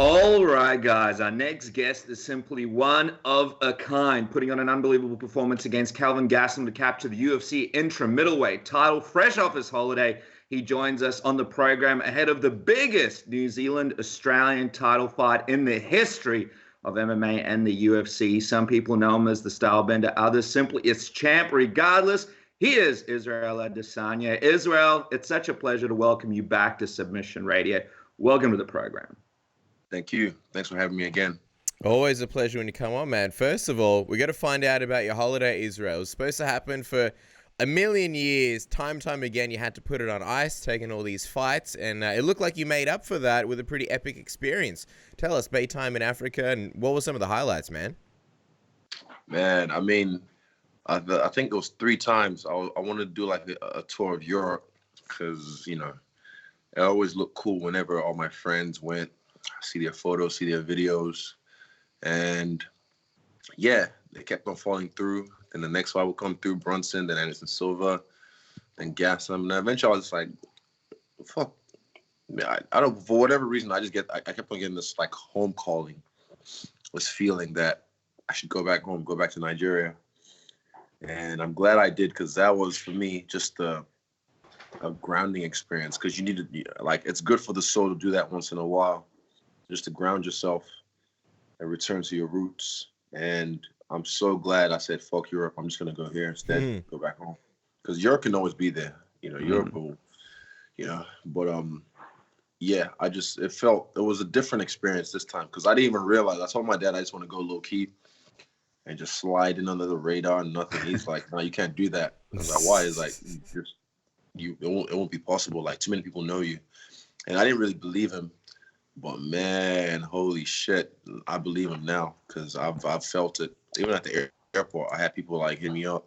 All right, guys. Our next guest is simply one of a kind, putting on an unbelievable performance against Kelvin Gastelum to capture the UFC interim middleweight title. Fresh off his holiday, he joins us on the program ahead of the biggest New Zealand-Australian title fight in the history of MMA and the UFC. Some people know him as the style bender, others simply its champ. Regardless, he is Israel Adesanya. Israel, it's such a pleasure to welcome you back to Submission Radio. Welcome to the program. Thank you. Thanks for having me again. Always a pleasure when you come on, man. First of all, we got to find out about your holiday, Israel. It was supposed to happen for a million years. Time again, you had to put it on ice, taking all these fights, and it looked like you made up for that with a pretty epic experience. Tell us, Bay time in Africa, and what were some of the highlights, man? Man, I mean, I think it was 3 times. I wanted to do like a tour of Europe because, you know, it always looked cool whenever all my friends went. See their photos, see their videos, and yeah, they kept on falling through. Then the next fight would come through, Brunson, then Anderson Silva, then Gastelum, and eventually I was just like, fuck. I don't, for whatever reason, I kept on getting this like home calling, this feeling that I should go back home, go back to Nigeria, and I'm glad I did because that was for me just a grounding experience because you need to, like, it's good for the soul to do that once in a while. Just to ground yourself and return to your roots. And I'm so glad I said, fuck Europe. I'm just going to go here instead, go back home. Because Europe can always be there. You know, Europe will, you know. But, yeah, it was a different experience this time. Because I didn't even realize. I told my dad I just want to go low-key and just slide in under the radar and nothing. He's like, no, you can't do that. I was like, why? He's like, it won't be possible. Like, too many people know you. And I didn't really believe him. But man, holy shit, I believe him now because I've felt it. Even at the airport, I had people like hit me up,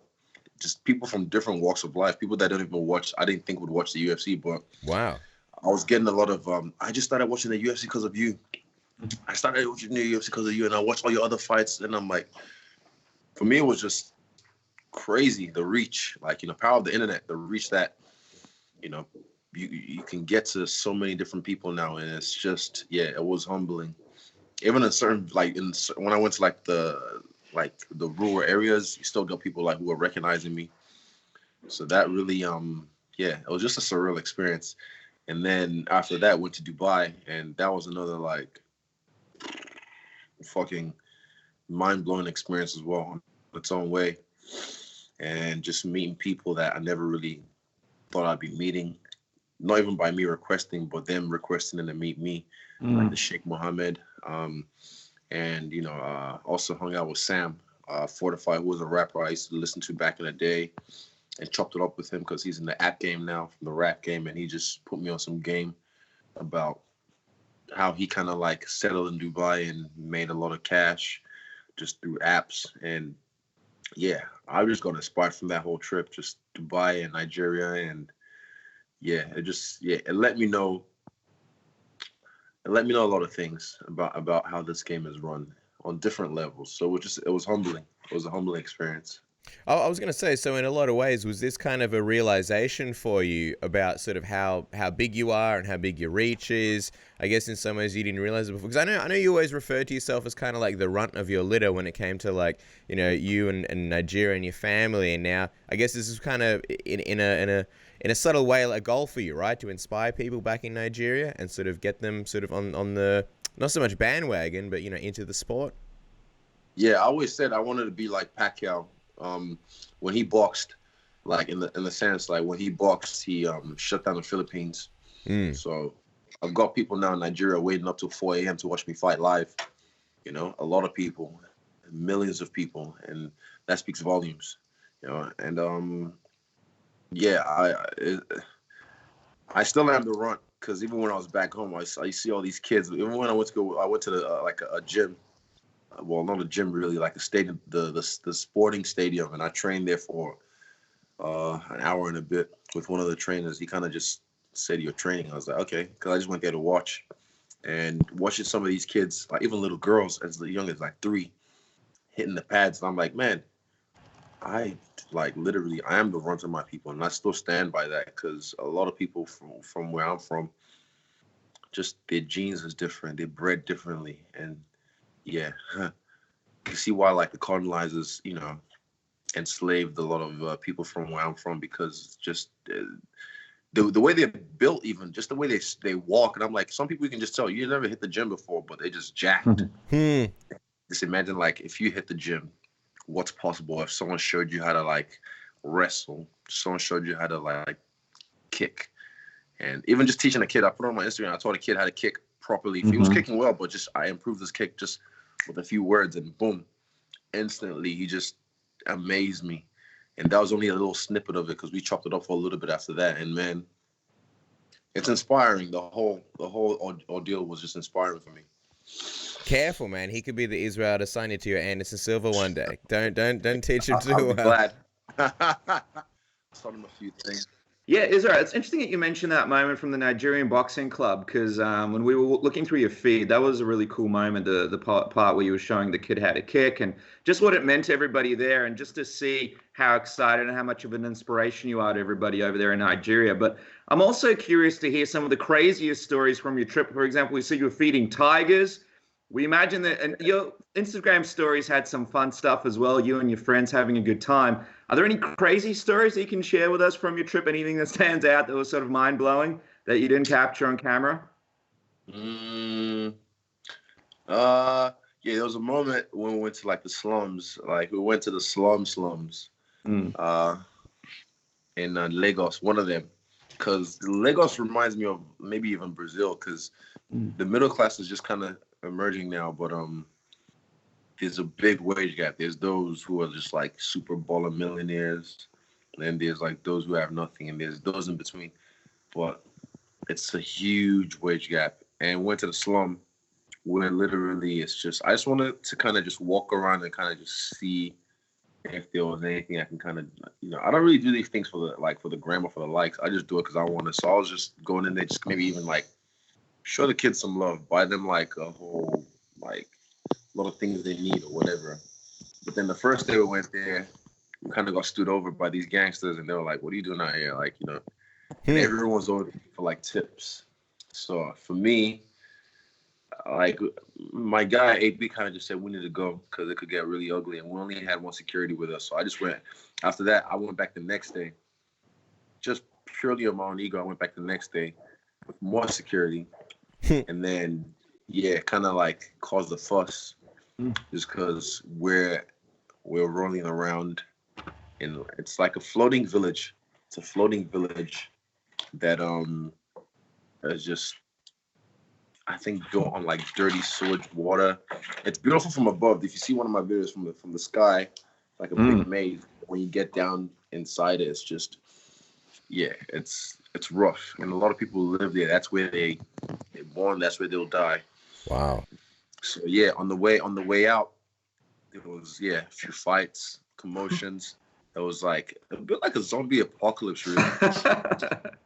just people from different walks of life, people that don't even watch. I didn't think would watch the UFC, but wow, I was getting a lot of. I just started watching the UFC because of you. I started watching the UFC because of you, and I watched all your other fights, and I'm like, for me, it was just crazy the reach, like, you know, power of the internet, the reach that, you know. You can get to so many different people now, and it's just, yeah, it was humbling. Even in certain, like, when I went to the rural areas, you still got people like who were recognizing me. So that really, yeah, it was just a surreal experience. And then after that, went to Dubai, and that was another like fucking mind-blowing experience as well in its own way. And just meeting people that I never really thought I'd be meeting. Not even by me requesting, but them requesting them to meet me, like the Sheikh Mohammed. And, you know, also hung out with Sam Fortify, who was a rapper I used to listen to back in the day, and chopped it up with him because he's in the app game now, from the rap game, and he just put me on some game about how he kind of like settled in Dubai and made a lot of cash just through apps. And yeah, I just got inspired from that whole trip, just Dubai and Nigeria, and yeah, it let me know. It let me know a lot of things about how this game is run on different levels. So it was humbling. It was a humbling experience. I was going to say, so in a lot of ways, was this kind of a realization for you about sort of how big you are and how big your reach is? I guess in some ways you didn't realize it before. Because I know you always referred to yourself as kind of like the runt of your litter when it came to, like, you know, you and Nigeria and your family. And now I guess this is kind of in a subtle way a goal for you, right? To inspire people back in Nigeria and sort of get them sort of on the, not so much bandwagon, but, you know, into the sport. Yeah, I always said I wanted to be like Pacquiao. When he boxed, like in the sense, like when he boxed, he shut down the Philippines. So I've got people now in Nigeria waiting up till 4 a.m. to watch me fight live. You know, a lot of people, millions of people, and that speaks volumes. You know, and yeah, I still am the runt because even when I was back home, I see all these kids. Even when I went to a gym. Well, not a gym really, like a stadium, the sporting stadium, and I trained there for an hour and a bit with one of the trainers. He kind of just said, "You're training." I was like, "Okay," because I just went there to watch, and watching some of these kids, like even little girls as young as like 3, hitting the pads. And I'm like, man, I like literally, I am the runt of my people, and I still stand by that because a lot of people from where I'm from just their genes is different. They're bred differently, and yeah, you see why like the colonizers, enslaved a lot of people from where I'm from, because just the way they're built, even just the way they walk, and I'm like, some people you can just tell you never hit the gym before, but they just jacked. Just imagine like if you hit the gym, what's possible if someone showed you how to like wrestle, someone showed you how to like kick, and even just teaching a kid. I put on my Instagram, I taught a kid how to kick properly. He was kicking well, but just I improved his kick just with a few words, and boom, instantly he just amazed me. And that was only a little snippet of it, because we chopped it up for a little bit after that. And man, it's inspiring. The whole ordeal was just inspiring for me. Careful, man. He could be the Israel Adesanya to your Anderson Silva one day. Don't teach him to. I'll be glad. Taught him a few things. Yeah, Israel, it's interesting that you mentioned that moment from the Nigerian boxing club, because when we were looking through your feed, that was a really cool moment, the part where you were showing the kid how to kick and just what it meant to everybody there, and just to see how excited and how much of an inspiration you are to everybody over there in Nigeria. But I'm also curious to hear some of the craziest stories from your trip. For example, we see you were feeding tigers. We imagine that, and your Instagram stories had some fun stuff as well, you and your friends having a good time. Are there any crazy stories that you can share with us from your trip? Anything that stands out that was sort of mind-blowing that you didn't capture on camera? Yeah, there was a moment when we went to like the slums. Like we went to the slums in Lagos, one of them. Because Lagos reminds me of maybe even Brazil, because the middle class is just kind of emerging now, but there's a big wage gap. There's those who are just like super baller millionaires, and then there's like those who have nothing, and there's those in between. But it's a huge wage gap. And went to the slum where literally it's just, I just wanted to kind of just walk around and kind of just see if there was anything I can kind of, I don't really do these things for the gram or for the likes. I just do it because I want to. So I was just going in there, just maybe even like show the kids some love, buy them like a whole, like a lot of things they need or whatever. But then the first day we went there, we kind of got stood over by these gangsters, and they were like, "What are you doing out here?" Like, and everyone's over for like tips. So for me, like my guy AB kind of just said we need to go because it could get really ugly, and we only had one security with us. So I just went. After that, I went back the next day, just purely on my own ego. I went back the next day with more security, and then kind of like caused a fuss, just because we're rolling around, and it's like a floating village. It's a floating village that is just, I think, built on like dirty sewage water. It's beautiful from above. If you see one of my videos from the sky, like a big maze. When you get down inside it, it's just, it's rough. And a lot of people live there. That's where they're born. That's where they'll die. Wow. So on the way out, there was a few fights, commotions. It was like a bit like a zombie apocalypse, really.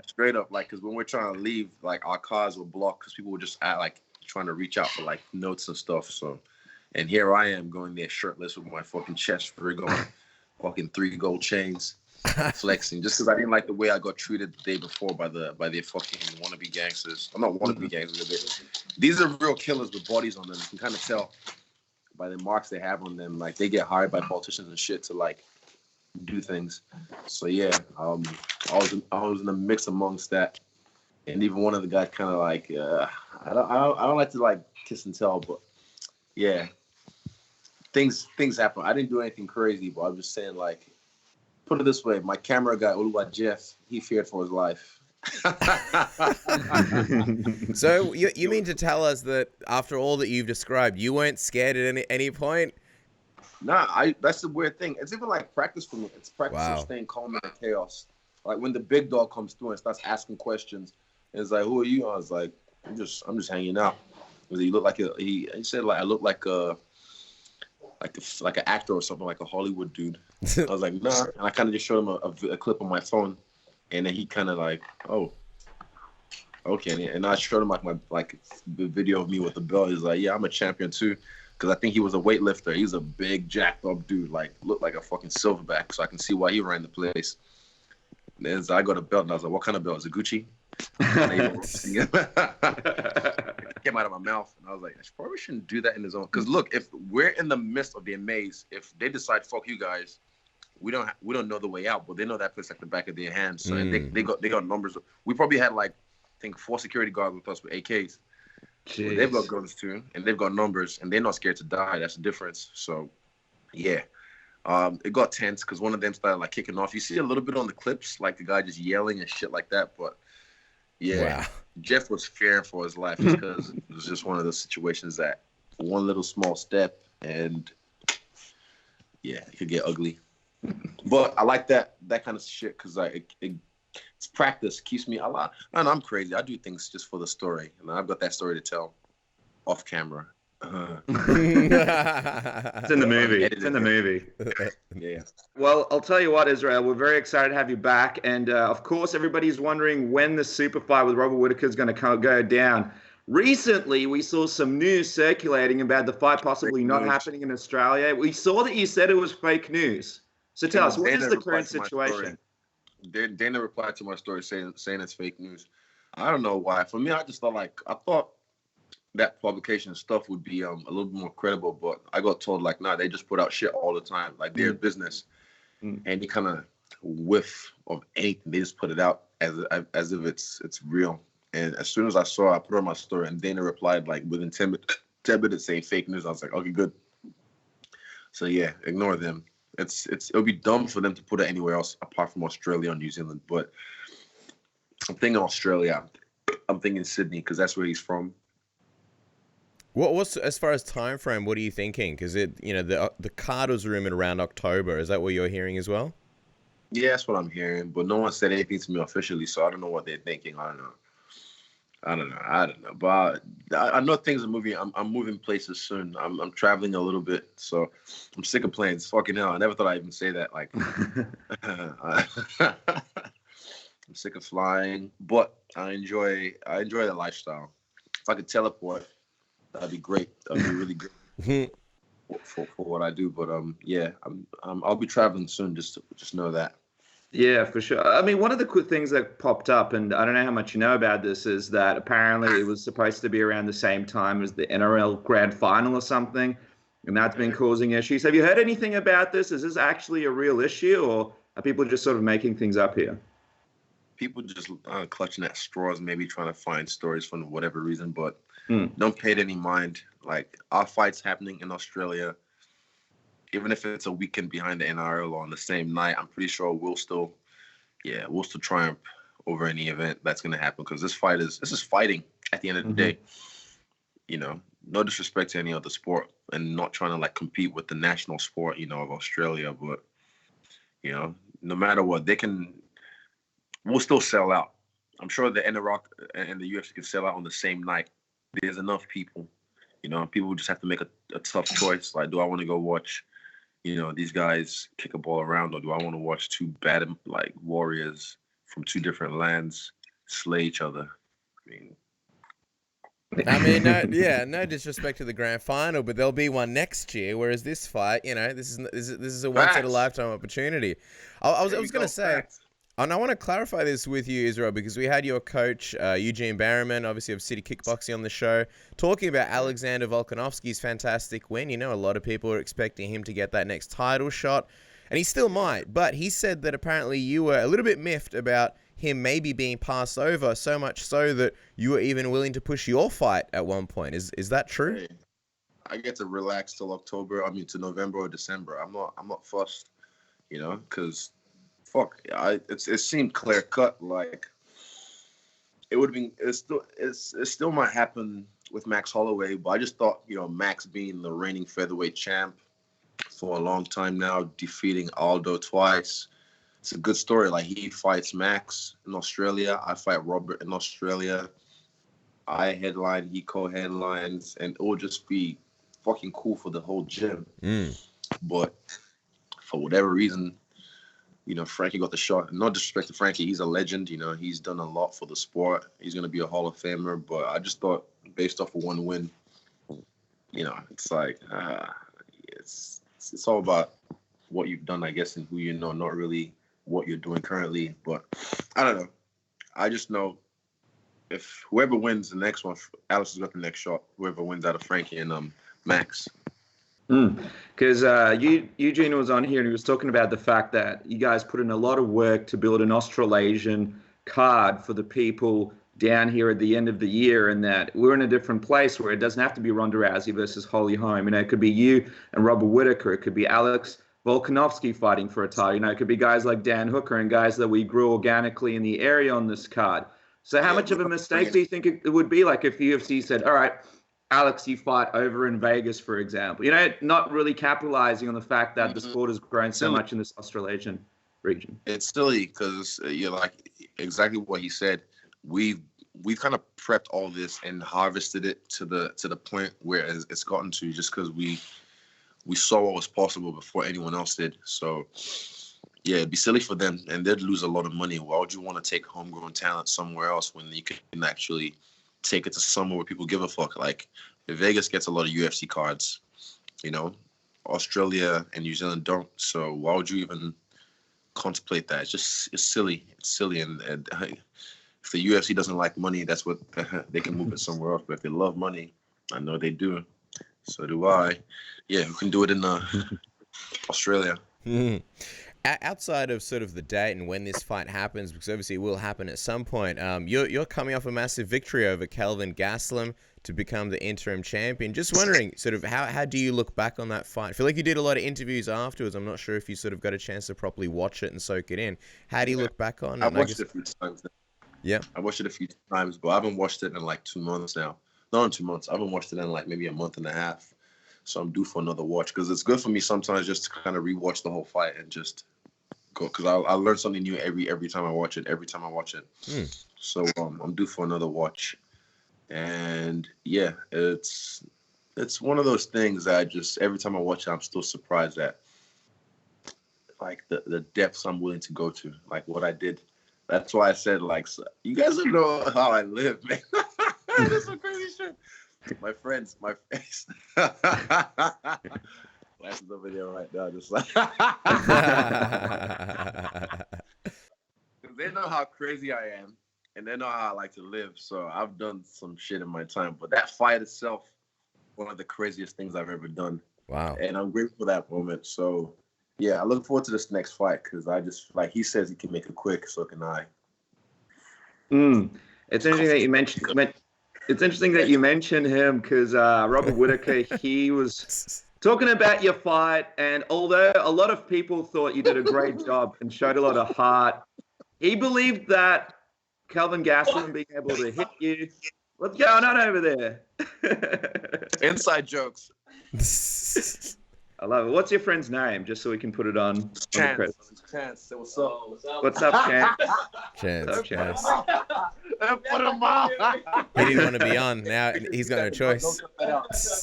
Straight up, like, because when we're trying to leave, like, our cars were blocked because people were just trying to reach out for like notes and stuff. So, and here I am going there shirtless with my fucking chest rig on, fucking 3 gold chains, flexing, just because I didn't like the way I got treated the day before by their fucking wannabe gangsters. I'm not wannabe gangsters. These are real killers with bodies on them. You can kind of tell by the marks they have on them. Like, they get hired by politicians and shit to like do things. So I was in the mix amongst that, and even one of the guys kind of like I don't like to like kiss and tell, but things happen. I didn't do anything crazy, but I'm just saying, like, put it this way, my camera guy Oluwa Jeff, he feared for his life. So you mean to tell us that after all that you've described, you weren't scared at any point? Nah, that's the weird thing. It's even like practice for me. It's practice of staying calm in the chaos. Like when the big dog comes through and starts asking questions, and it's like, "Who are you?" I was like, "I'm just hanging out." He looked like he said like I look like an actor or something, like a Hollywood dude. I was like, "Nah," and I kind of just showed him a clip on my phone, and then he kind of like, "Oh, okay," and I showed him like the video of me with the belt. He's like, "Yeah, I'm a champion too." Because I think he was a weightlifter. He was a big, jacked up dude, like looked like a fucking silverback. So I can see why he ran the place. And I got a belt, and I was like, "What kind of belt? Is it Gucci?" It came out of my mouth, and I was like, I probably shouldn't do that in the zone. Because look, if we're in the midst of their maze, if they decide, fuck you guys, we don't know the way out, but they know that place like the back of their hand. So and they got numbers. We probably had like, I think 4 security guards with us with AKs. Well, they've got guns too, and they've got numbers, and they're not scared to die. That's the difference. So, yeah. It got tense because one of them started like kicking off. You see a little bit on the clips, like the guy just yelling and shit like that. But yeah, wow. Jeff was fearing for his life because it was just one of those situations that one little small step and yeah, it could get ugly. But I like that kind of shit because like it's practice, keeps me alive. And I'm crazy. I do things just for the story, and I've got that story to tell off camera. It's in the movie. It's in the movie. Yeah. Well, I'll tell you what, Israel, we're very excited to have you back. And of course, everybody's wondering when the super fight with Robert Whittaker is going to go down. Recently, we saw some news circulating about the fight possibly not happening in Australia. We saw that you said it was fake news. So tell us, what is the current situation? Dana replied to my story saying it's fake news. I don't know why. For me, I thought that publication stuff would be a little bit more credible, but I got told like, nah, they just put out shit all the time, like their business, and you kind of whiff of anything, they just put it out as if it's real. And as soon as I saw it, I put it on my story, and Dana replied like within 10 minutes saying fake news. I was like, okay, good. So yeah, ignore them. It'll be dumb for them to put it anywhere else apart from Australia or New Zealand. But I'm thinking Australia. I'm thinking Sydney because that's where he's from. What's as far as time frame? What are you thinking? Because the card was rumored around October. Is that what you're hearing as well? Yeah, that's what I'm hearing. But no one said anything to me officially, so I don't know what they're thinking. I don't know. But I know things are moving. I'm moving places soon. I'm traveling a little bit, so I'm sick of planes. Fucking hell, I never thought I'd even say that. Like, I'm sick of flying, but I enjoy the lifestyle. If I could teleport, that'd be great. That'd be really good for what I do. But yeah, I'll be traveling soon. Just know that. Yeah, for sure. I mean, one of the quick things that popped up, and I don't know how much you know about this, is that apparently it was supposed to be around the same time as the NRL Grand Final or something, and that's been causing issues. Have you heard anything about this? Is this actually a real issue, or are people just sort of making things up here? People just clutching at straws, maybe trying to find stories for whatever reason, but don't pay it any mind. Like, our fight's happening in Australia. Even if it's a weekend behind the NRL on the same night, I'm pretty sure we'll still triumph over any event that's going to happen, because this is fighting at the end of the day. You know, no disrespect to any other sport, and not trying to like compete with the national sport, of Australia, but no matter what, we'll still sell out. I'm sure the NRL and the UFC can sell out on the same night. There's enough people, people just have to make a tough choice. Like, do I want to go watch, these guys kick a ball around, or do I want to watch two bad like warriors from two different lands slay each other? No disrespect to the grand final, but there'll be one next year. Whereas this fight, this is a once in a lifetime opportunity. I was going to say. And I want to clarify this with you, Israel, because we had your coach, Eugene Barrowman, obviously of City Kickboxing, on the show, talking about Alexander Volkanovski's fantastic win. A lot of people are expecting him to get that next title shot, and he still might. But he said that apparently you were a little bit miffed about him maybe being passed over, so much so that you were even willing to push your fight at one point. Is that true? Hey, I get to relax till to November or December. I'm not fussed, because fuck, it seemed clear cut. Like, it would have been. It still might happen with Max Holloway, but I just thought, Max being the reigning featherweight champ for a long time now, defeating Aldo twice, it's a good story. Like, he fights Max in Australia, I fight Robert in Australia. I headline, he co-headlines, and it will just be fucking cool for the whole gym. But for whatever reason, Frankie got the shot. No disrespect to Frankie, he's a legend. He's done a lot for the sport. He's going to be a Hall of Famer. But I just thought, based off of one win, it's like, it's all about what you've done, I guess, and who you know, not really what you're doing currently. But I don't know. I just know if whoever wins the next one, Alex has got the next shot. Whoever wins out of Frankie and Max. Because Eugene was on here and he was talking about the fact that you guys put in a lot of work to build an Australasian card for the people down here at the end of the year, and that we're in a different place where it doesn't have to be Ronda Rousey versus Holly Holm. You know, it could be you and Robert Whittaker. It could be Alex Volkanovski fighting for a title. You know, it could be guys like Dan Hooker and guys that we grew organically in the area on this card. So how much of a mistake do you think it would be like if UFC said, all right, Alex, you fight over in Vegas, for example? You know, not really capitalizing on the fact that the sport has grown so much in this Australasian region. It's silly because you're like exactly what he said. We've kind of prepped all this and harvested it to the point where it's gotten to, just because we saw what was possible before anyone else did. So yeah, it'd be silly for them, and they'd lose a lot of money. Why would you want to take homegrown talent somewhere else when you can actually take it to somewhere where people give a fuck? Like, Vegas gets a lot of UFC cards, you know, Australia and New Zealand don't. So why would you even contemplate that? It's silly. It's silly. And if the UFC doesn't like money, that's what they can move it somewhere else. But if they love money, I know they do. So do I. Yeah, we can do it in Australia. Outside of sort of the date and when this fight happens, because obviously it will happen at some point, you're coming off a massive victory over Kelvin Gastelum to become the interim champion. Just wondering, sort of, how do you look back on that fight? I feel like you did a lot of interviews afterwards. I'm not sure if you sort of got a chance to properly watch it and soak it in. How do you look back on it? I've watched it a few times. Yeah. I watched it a few times, but I haven't watched it in like 2 months now. Not in 2 months. I haven't watched it in like maybe a month and a half. So I'm due for another watch, because it's good for me sometimes just to kind of rewatch the whole fight and just go, because I learn something new every time I watch it. So I'm due for another watch. And yeah, it's one of those things that I just, every time I watch it, I'm still surprised at, like, the depths I'm willing to go to, like what I did. That's why I said, like, so, you guys don't know how I live, man. That's some crazy shit. My friends. Glasses over there right now, just like. They know how crazy I am, and they know how I like to live. So I've done some shit in my time, but that fight itself, one of the craziest things I've ever done. Wow. And I'm grateful for that moment. So yeah, I look forward to this next fight, because I just, like he says, he can make it quick, so can I. It's interesting that you mentioned. It's interesting that you mentioned him, because Robert Whittaker, he was talking about your fight, and although a lot of people thought you did a great job and showed a lot of heart, he believed that Kelvin Gastelum being able to hit you. What's going on over there? Inside jokes. I love it. What's your friend's name, just so we can put it on? Chance. Chance. What's up? What's up, Chance? Chance. Put him on. He didn't want to be on. Now he's got no choice.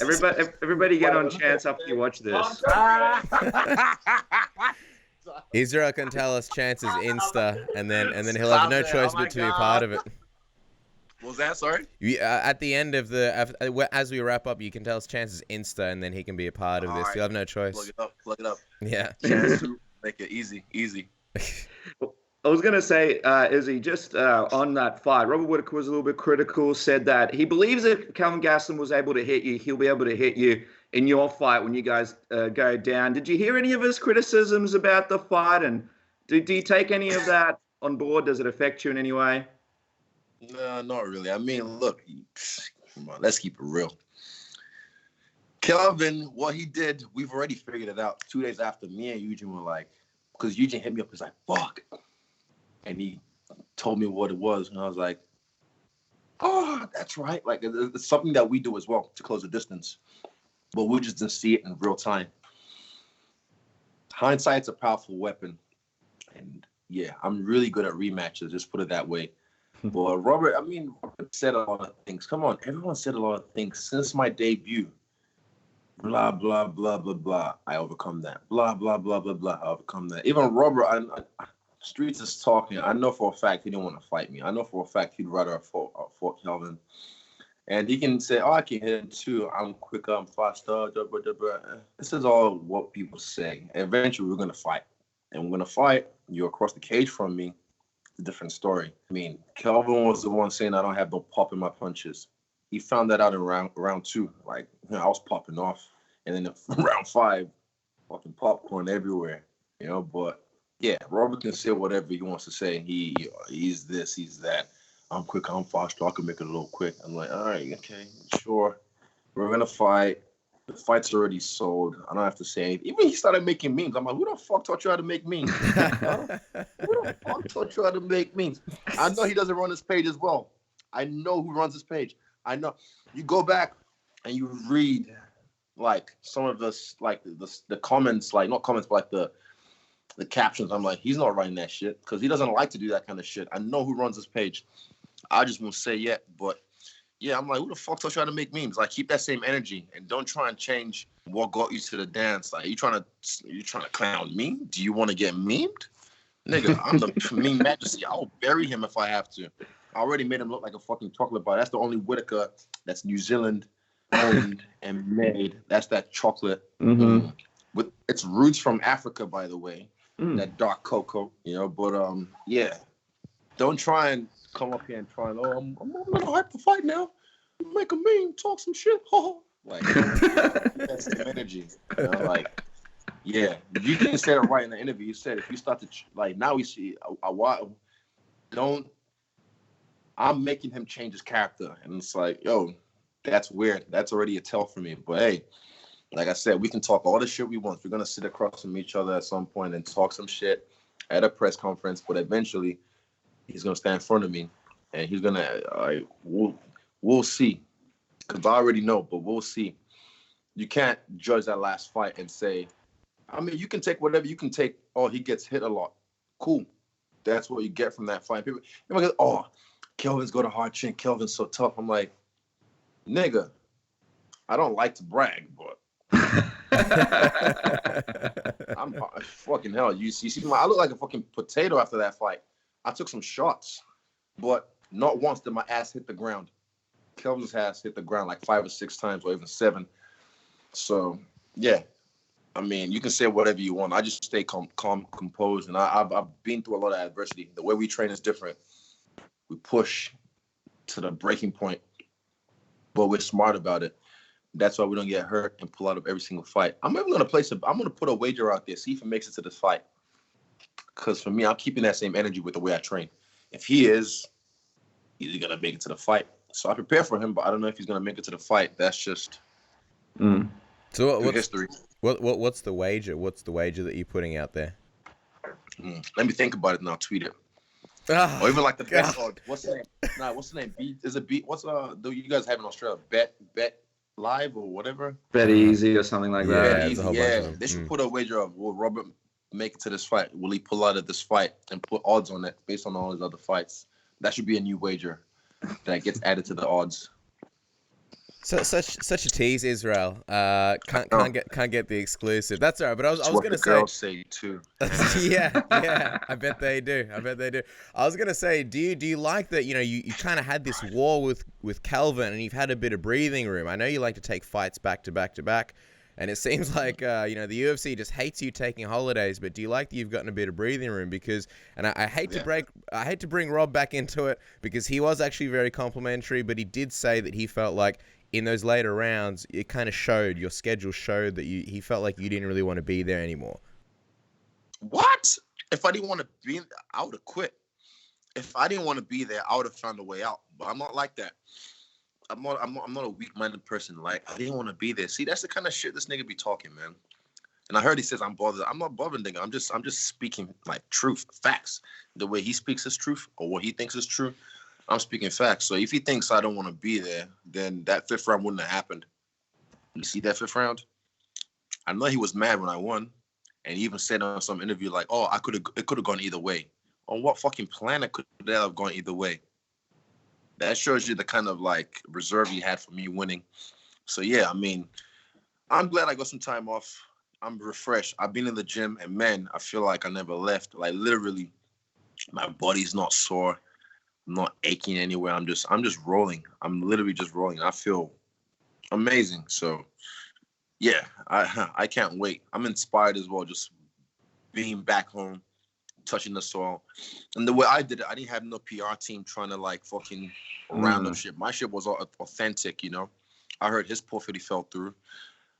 Everybody get on Chance after you watch this. Israel can tell us Chance's Insta, and then he'll have no choice but to be a part of it. What was that? Sorry? At the end of as we wrap up, you can tell us Chance's Insta, and then he can be a part of this. Right. You'll have no choice. Plug it up. Yeah. Chance, make it easy. I was going to say, Izzy, just on that fight, Robert Whittaker was a little bit critical, said that he believes if Kelvin Gastelum was able to hit you, he'll be able to hit you in your fight when you guys go down. Did you hear any of his criticisms about the fight? And do you take any of that on board? Does it affect you in any way? No, not really. I mean, look, come on, let's keep it real. Kelvin, what he did, we've already figured it out. 2 days after, me and Eugene were like, because Eugene hit me up, he's like, fuck. And he told me what it was, and I was like, oh, that's right. Like, it's something that we do as well to close the distance, but we just didn't see it in real time. Hindsight's a powerful weapon, and yeah, I'm really good at rematches, just put it that way. But Robert said a lot of things. Come on, everyone said a lot of things since my debut. Blah, blah, blah, blah, blah. I overcome that. Blah, blah, blah, blah, blah. I overcome that. Even Robert, streets is talking. I know for a fact he didn't want to fight me. I know for a fact he'd rather have fought Kelvin. And he can say, oh, I can hit him too. I'm quicker, I'm faster. Blah, blah, blah, blah. This is all what people say. Eventually, we're going to fight. And we're going to fight. You're across the cage from me. it's a different story. I mean, Kelvin was the one saying I don't have no pop in my punches. He found that out in round 2. Like, I was popping off. And then in round 5, fucking popcorn everywhere. But yeah, Robert can say whatever he wants to say. He's this, he's that. I'm quick, I'm faster, I can make it a little quick. I'm like, all right, okay, sure. We're gonna fight. The fight's already sold. I don't have to say anything. Even he started making memes. I'm like, who the fuck taught you how to make memes? Huh? Who the fuck taught you how to make memes? I know he doesn't run his page as well. I know who runs his page. I know. You go back and you read like some of the comments, like not comments, but like the captions. I'm like, he's not writing that shit because he doesn't like to do that kind of shit. I know who runs his page. I just won't say yet, but yeah, I'm like, who the fuck taught you how to make memes? Like, keep that same energy and don't try and change what got you to the dance. Like, you trying to clown me? Do you want to get memed? Nigga, I'm the meme majesty. I'll bury him if I have to. I already made him look like a fucking chocolate bar. That's the only Whittaker that's New Zealand owned and made. That's that chocolate. Mm-hmm. With its roots from Africa, by the way. That dark cocoa, But yeah, don't try and come up here and try and I'm gonna hype the fight now. Make a meme, talk some shit. Like that's the energy. Like, yeah, you didn't say it right in the interview. You said if you start to like now we see a while. I'm making him change his character, and it's like, yo, that's weird. That's already a tell for me. But hey, like I said, we can talk all the shit we want. We're gonna sit across from each other at some point and talk some shit at a press conference. But eventually, he's gonna stand in front of me, and he's gonna. We'll see. Because I already know, but we'll see. You can't judge that last fight and say, I mean, you can take whatever you can take. Oh, he gets hit a lot. Cool. That's what you get from that fight. People go, oh, Kelvin's got a hard chin. Kelvin's so tough. I'm like, nigga, I don't like to brag, but I'm fucking hell. You see, I look like a fucking potato after that fight. I took some shots, but not once did my ass hit the ground. Kelvin's ass hit the ground like 5 or 6 times, or even 7. So yeah, I mean, you can say whatever you want. I just stay calm, composed, and I've been through a lot of adversity. The way we train is different. We push to the breaking point, but we're smart about it. That's why we don't get hurt and pull out of every single fight. I'm even gonna I'm gonna put a wager out there, see if he makes it to this fight. Because for me, I'm keeping that same energy with the way I train. If he is, he's gonna make it to the fight. So I prepare for him, but I don't know if he's gonna make it to the fight. That's just so what's history. What's the wager? What's the wager that you're putting out there? Let me think about it and I'll tweet it. Oh, or even like the best. What's the name? What's the name? Is it What's do you guys have in Australia? Bet Live or whatever. Bet Easy or something like that. Bet Easy. Yeah, they should put a wager of will Robert make it to this fight? Will he pull out of this fight and put odds on it based on all his other fights? That should be a new wager that gets added to the odds. So such a tease, Israel. Can't get the exclusive. That's all right. But I was going to say. Girls say too. yeah. I bet they do. I was going to say, do you like that? You kind of had this war with Kelvin, and you've had a bit of breathing room. I know you like to take fights back to back, and it seems like the UFC just hates you taking holidays. But do you like that you've gotten a bit of breathing room? Because, and I hate to bring Rob back into it because he was actually very complimentary, but he did say that he felt like, in those later rounds, it kind of showed, your schedule showed that he felt like you didn't really want to be there anymore. What? If I didn't want to be, I would have quit. If I didn't want to be there, I would have found a way out. But I'm not like that. I'm not a weak-minded person. Like, I didn't want to be there. See, that's the kind of shit this nigga be talking, man. And I heard he says I'm bothered. I'm not bothered, nigga. I'm just speaking like truth, facts. The way he speaks is truth, or what he thinks is true. I'm speaking facts. So if he thinks I don't want to be there, then that 5th round wouldn't have happened. You see that 5th round? I know he was mad when I won, and he even said on some interview like, "Oh, it could have gone either way." On what fucking planet could that have gone either way? That shows you the kind of like reserve he had for me winning. So yeah, I mean, I'm glad I got some time off. I'm refreshed. I've been in the gym, and man, I feel like I never left. Like literally, my body's not sore. I'm not aching anywhere. I'm just rolling. I'm literally just rolling. I feel amazing. So, yeah, I can't wait. I'm inspired as well. Just being back home, touching the soil. And the way I did it, I didn't have no PR team trying to like fucking round up shit. My shit was all authentic, you know. I heard his poor fit, he fell through.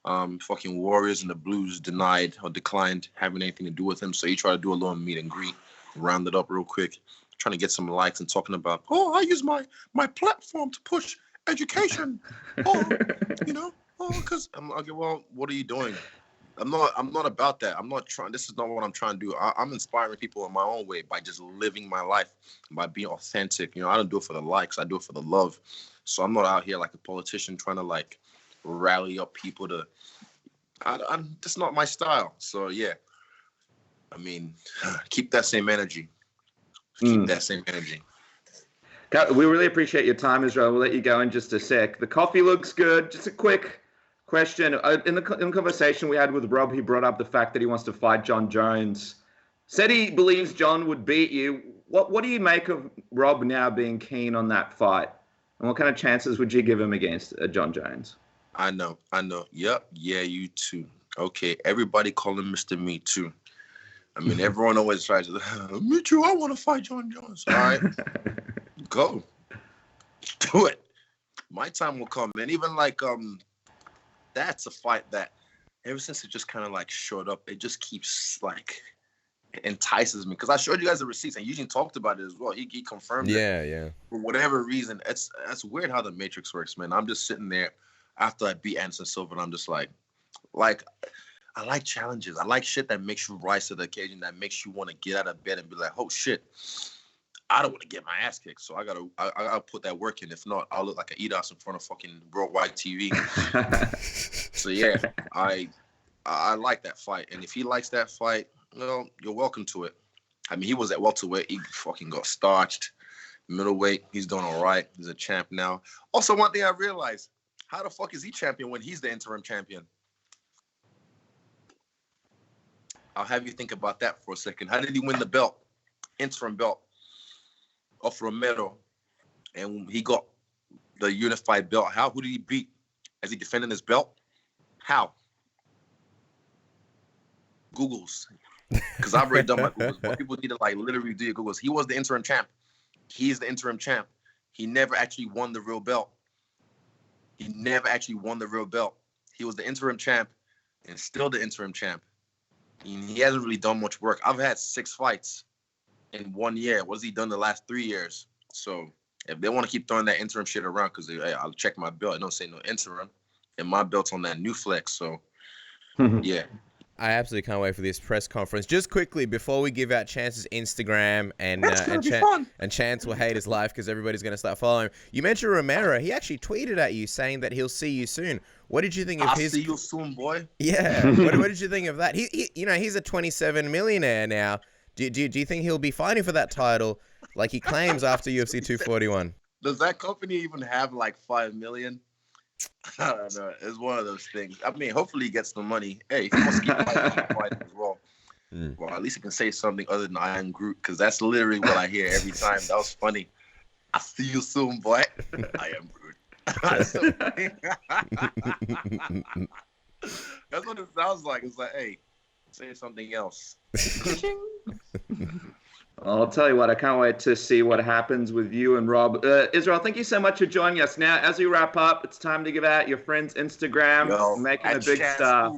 Fucking Warriors and the Blues denied or declined having anything to do with him. So he tried to do a little meet and greet, round it up real quick, trying to get some likes and talking about, I use my platform to push education. You know, because I'm like, well, what are you doing? I'm not about that. I'm not trying. This is not what I'm trying to do. I'm inspiring people in my own way by just living my life, by being authentic. You know, I don't do it for the likes. I do it for the love. So I'm not out here like a politician trying to like rally up people to. That's not my style. So yeah, I mean, keep that same energy. Keep that same energy. We really appreciate your time, Israel. We'll let you go in just a sec. The coffee looks good. Just a quick question. In the conversation we had with Rob, he brought up the fact that he wants to fight Jon Jones. Said he believes Jon would beat you. What do you make of Rob now being keen on that fight? And what kind of chances would you give him against Jon Jones? I know. Yep. Yeah, you too. Okay, everybody call him Mr. Me Too. I mean, everyone always tries to, me too, I want to fight Jon Jones. All right, go. Do it. My time will come. And even like, that's a fight that ever since it just kind of like showed up, it just keeps like, it entices me. Because I showed you guys the receipts and Eugene talked about it as well. He confirmed it. Yeah. For whatever reason, that's weird how the Matrix works, man. I'm just sitting there after I beat Anderson Silva and I'm just like, I like challenges. I like shit that makes you rise to the occasion, that makes you want to get out of bed and be like, oh shit, I don't want to get my ass kicked. So I gotta put that work in. If not, I'll look like an EDOS in front of fucking worldwide TV. So yeah, I like that fight. And if he likes that fight, well, you're welcome to it. I mean, he was at welterweight. He fucking got starched. Middleweight, he's doing all right. He's a champ now. Also, one thing I realized, how the fuck is he champion when he's the interim champion? I'll have you think about that for a second. How did he win the belt? Interim belt off Romero. And he got the unified belt. Who did he beat? Is he defending his belt? How? Googles. Because I've already done my Googles. But people need to like literally do your Googles. He was the interim champ. He's the interim champ. He never actually won the real belt. He was the interim champ and still the interim champ. He hasn't really done much work. I've had 6 fights in 1 year. What has he done the last 3 years? So if they want to keep throwing that interim shit around, because hey, I'll check my belt. I don't say no interim. And my belt's on that new flex. So, yeah. I absolutely can't wait for this press conference. Just quickly, before we give out Chance's Instagram and Chance will hate his life because everybody's going to start following him. You mentioned Romero. He actually tweeted at you saying that he'll see you soon. What did you think of his? I'll see you soon, boy. Yeah. What did you think of that? He he's a 27 millionaire now. Do you think he'll be fighting for that title like he claims after UFC 241? Does that company even have like 5 million? I don't know. It's one of those things. I mean, hopefully he gets the money. Hey, he wants to keep fighting as well. Well, at least he can say something other than I am Groot, because that's literally what I hear every time. That was funny. I see you soon, boy. I am Groot. That's so funny. That's what it sounds like. It's like, hey, say something else. I'll tell you what, I can't wait to see what happens with you and Rob. Israel, thank you so much for joining us. Now, as we wrap up, it's time to give out your friend's Instagram. Making a big star.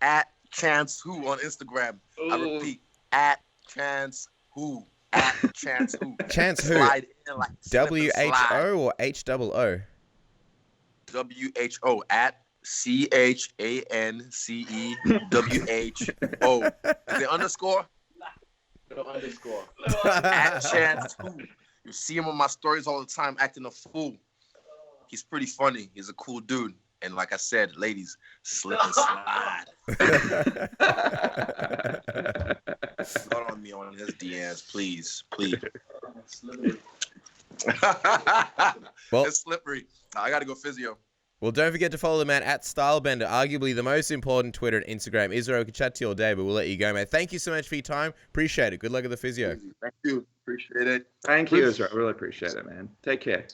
At Chance Who on Instagram. Ooh. I repeat, at Chance Who. At Chance Who. Chance Who? Slide in like WHO or HOO? WHO at CHANCEWHO. Is it underscore? No underscore. At Chance Who. You see him on my stories all the time acting a fool. He's pretty funny. He's a cool dude. And like I said, ladies, slip and slide. Not on me on his DMs, please. Well, it's slippery. I got to go physio. Well, don't forget to follow the man at Stylebender, arguably the most important Twitter and Instagram. Israel, could chat to you all day, but we'll let you go, man. Thank you so much for your time. Appreciate it. Good luck at the physio. Thank you. Appreciate it. Thank you, Israel. Really appreciate it, man. Take care.